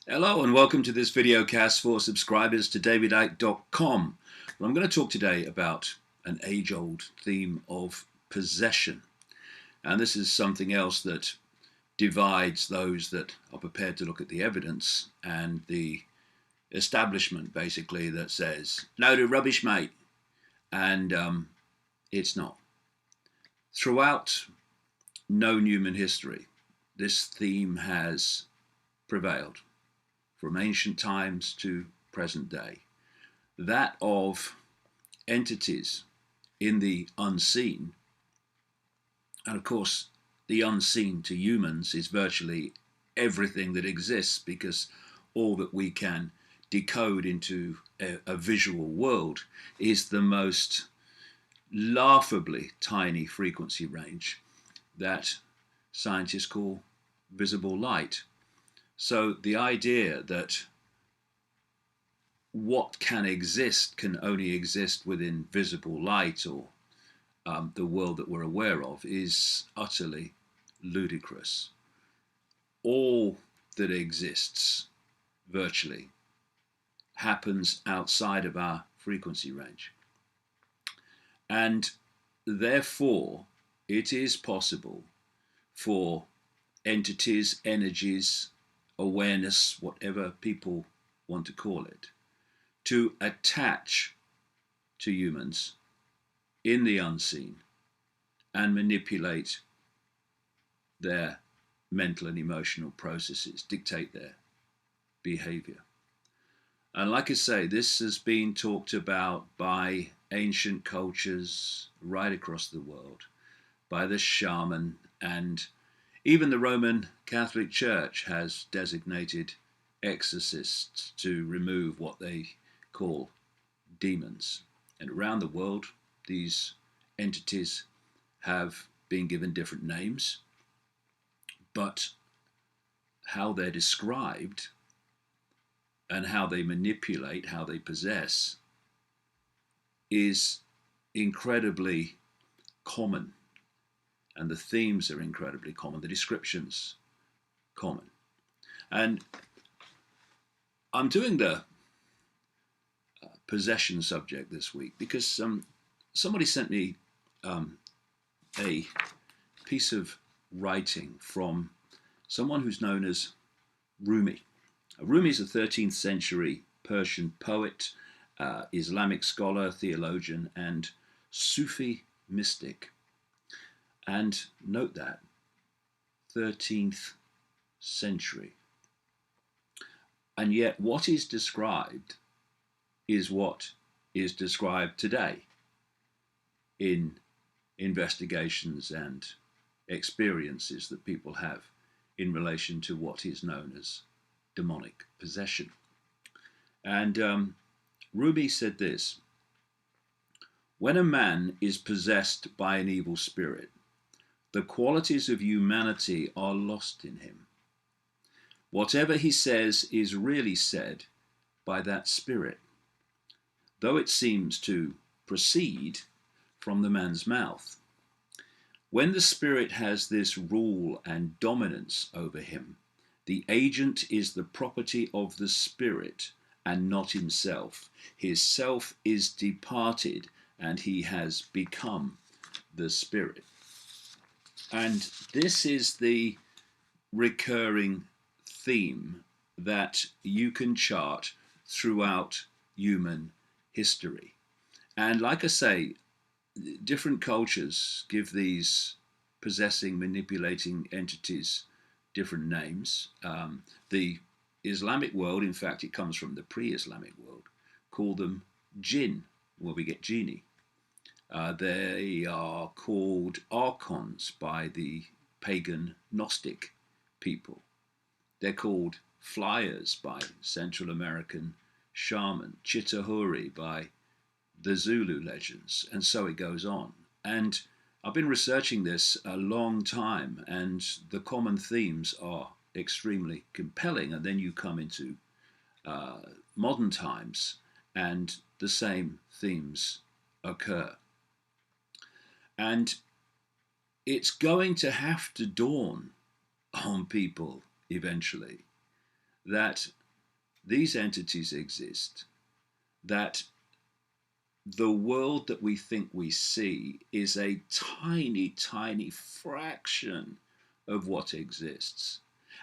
Hello and welcome to this video cast for subscribers to davidicke.com. I'm going to talk today about an age-old theme of possession. And this is something else that divides those that are prepared to look at the evidence and the establishment basically that says, no to rubbish, mate. And it's not. Throughout known human history, this theme has prevailed. From ancient times to present day, that of entities in the unseen. And of course, the unseen to humans is virtually everything that exists, because all that we can decode into a visual world is the most laughably tiny frequency range that scientists call visible light. So the idea that what can exist can only exist within visible light, or the world that we're aware of, is utterly ludicrous. All that exists virtually happens outside of our frequency range. And therefore, it is possible for entities, energies, awareness, whatever people want to call it, to attach to humans in the unseen and manipulate their mental and emotional processes, dictate their behavior. And like I say, this has been talked about by ancient cultures right across the world, by the shaman, and even the Roman Catholic Church has designated exorcists to remove what they call demons. And around the world, these entities have been given different names, but how they're described and how they manipulate, how they possess, is incredibly common. And the themes are incredibly common, the descriptions common. And I'm doing the possession subject this week because somebody sent me a piece of writing from someone who's known as Rumi. Rumi is a 13th century Persian poet, Islamic scholar, theologian, and Sufi mystic. And note that, 13th century. And yet what is described is what is described today in investigations and experiences that people have in relation to what is known as demonic possession. And Rumi said this: when a man is possessed by an evil spirit, the qualities of humanity are lost in him. Whatever he says is really said by that spirit, though it seems to proceed from the man's mouth. When the spirit has this rule and dominance over him, the agent is the property of the spirit and not himself. His self is departed and he has become the spirit. And this is the recurring theme that you can chart throughout human history. And like I say, different cultures give these possessing, manipulating entities different names. The Islamic world, in fact, it comes from the pre-Islamic world, call them jinn, where we get genie. They are called archons by the pagan Gnostic people. They're called flyers by Central American shaman, Chitahuri by the Zulu legends, and so it goes on. And I've been researching this a long time, and the common themes are extremely compelling. And then you come into modern times, and the same themes occur. And it's going to have to dawn on people eventually that these entities exist, that the world that we think we see is a tiny, tiny fraction of what exists,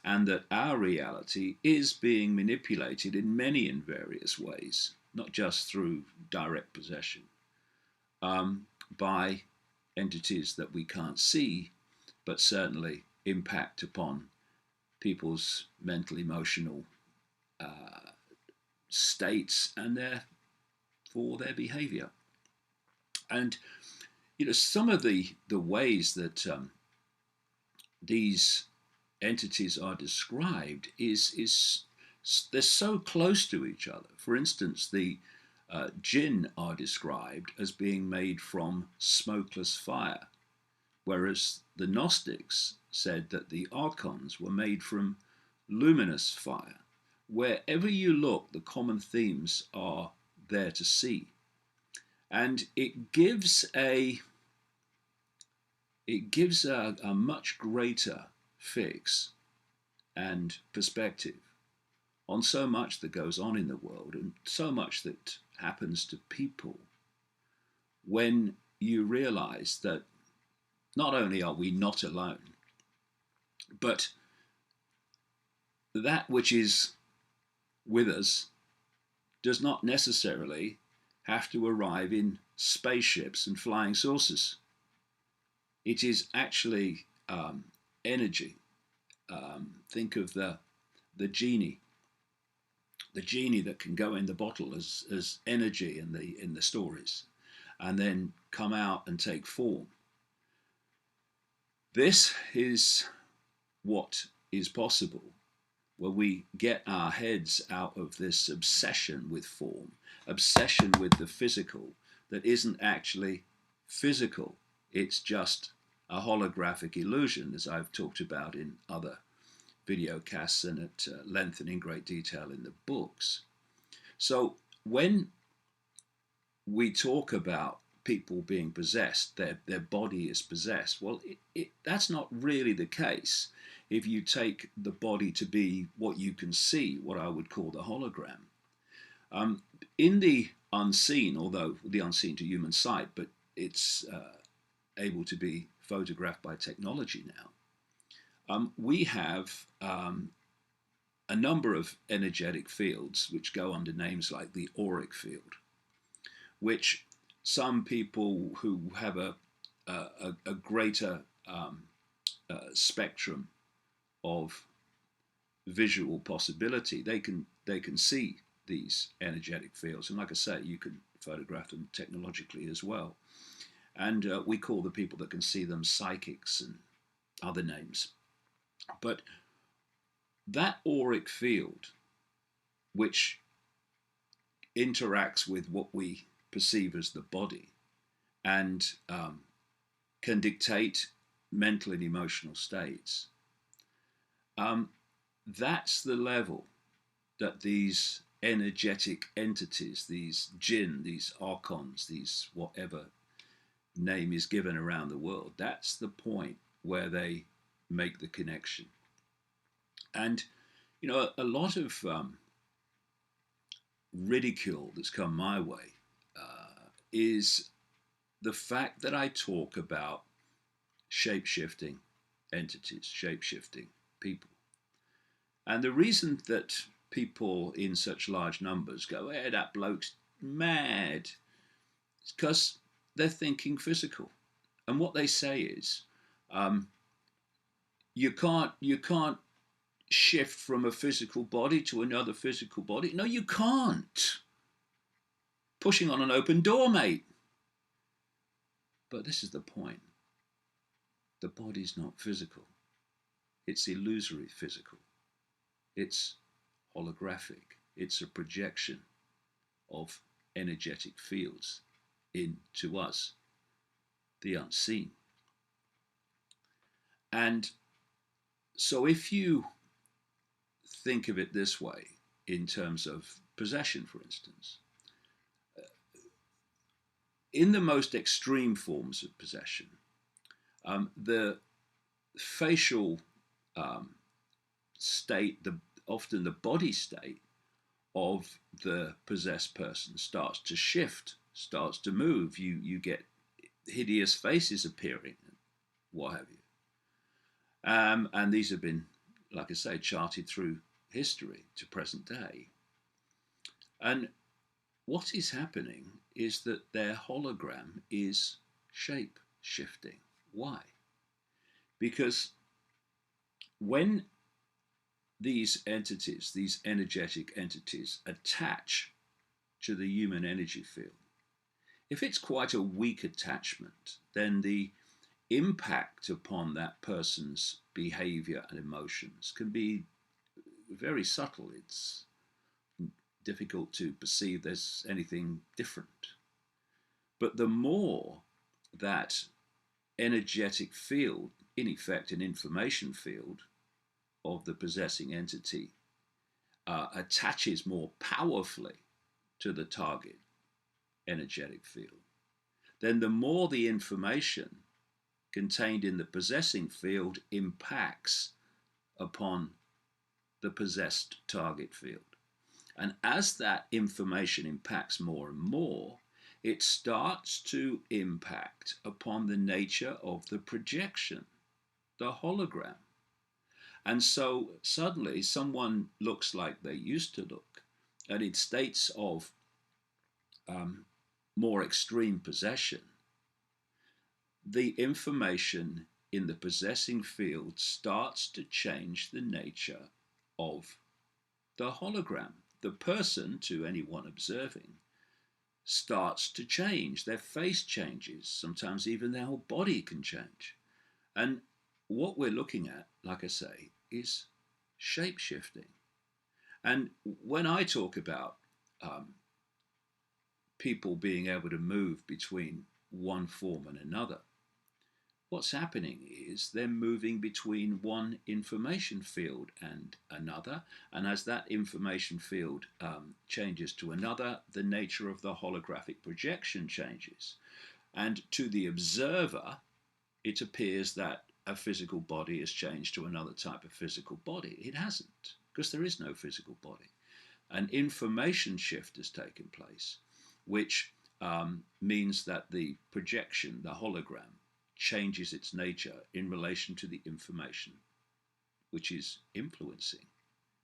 and that our reality is being manipulated in many and various ways, not just through direct possession, by entities that we can't see, but certainly impact upon people's mental, emotional states and therefore their behavior. And some of the ways that these entities are described is they're so close to each other. For instance, the jinn are described as being made from smokeless fire, whereas the Gnostics said that the archons were made from luminous fire. Wherever you look, the common themes are there to see. And it gives a much greater fix and perspective on so much that goes on in the world and so much that happens to people when you realize that not only are we not alone, but that which is with us does not necessarily have to arrive in spaceships and flying saucers. It is actually energy. Think of the genie that can go in the bottle as energy in the stories, and then come out and take form. This is what is possible where we get our heads out of this obsession with form, obsession with the physical that isn't actually physical. It's just a holographic illusion, as I've talked about in other video casts and at length and in great detail in the books. So when we talk about people being possessed, their body is possessed, well, that's not really the case if you take the body to be what you can see, what I would call the hologram. In the unseen, although the unseen to human sight, but it's able to be photographed by technology now, we have a number of energetic fields which go under names like the auric field, which some people who have a greater spectrum of visual possibility, they can see these energetic fields, and like I say, you can photograph them technologically as well. And we call the people that can see them psychics and other names. But that auric field, which interacts with what we perceive as the body and can dictate mental and emotional states, that's the level that these energetic entities, these jinn, these archons, these whatever name is given around the world, that's the point where they make the connection. And a lot of ridicule that's come my way is the fact that I talk about shape-shifting entities, shape-shifting people. And the reason that people in such large numbers go, hey, that bloke's mad, is because they're thinking physical. And what they say is, you can't shift from a physical body to another physical body. No, you can't. Pushing on an open door, mate. But this is the point. The body's not physical. It's illusory physical. It's holographic. It's a projection of energetic fields into us, the unseen. And so if you think of it this way, in terms of possession, for instance, in the most extreme forms of possession, the facial state often the body state of the possessed person starts to shift, starts to move. You get hideous faces appearing, what have you. And these have been, like I say, charted through history to present day. And what is happening is that their hologram is shape shifting. Why? Because when these entities, these energetic entities, attach to the human energy field, if it's quite a weak attachment, then the impact upon that person's behavior and emotions can be very subtle. It's difficult to perceive there's anything different. But the more that energetic field, in effect an information field of the possessing entity, attaches more powerfully to the target energetic field, then the more the information contained in the possessing field impacts upon the possessed target field. And as that information impacts more and more, it starts to impact upon the nature of the projection, the hologram. And so suddenly someone looks like they used to look, and in states of more extreme possession, the information in the possessing field starts to change the nature of the hologram. The person, to anyone observing, starts to change. Their face changes. Sometimes even their whole body can change. And what we're looking at, like I say, is shape shifting. And when I talk about people being able to move between one form and another, what's happening is they're moving between one information field and another. And as that information field changes to another, the nature of the holographic projection changes. And to the observer, it appears that a physical body has changed to another type of physical body. It hasn't, because there is no physical body. An information shift has taken place, which means that the projection, the hologram, changes its nature in relation to the information which is influencing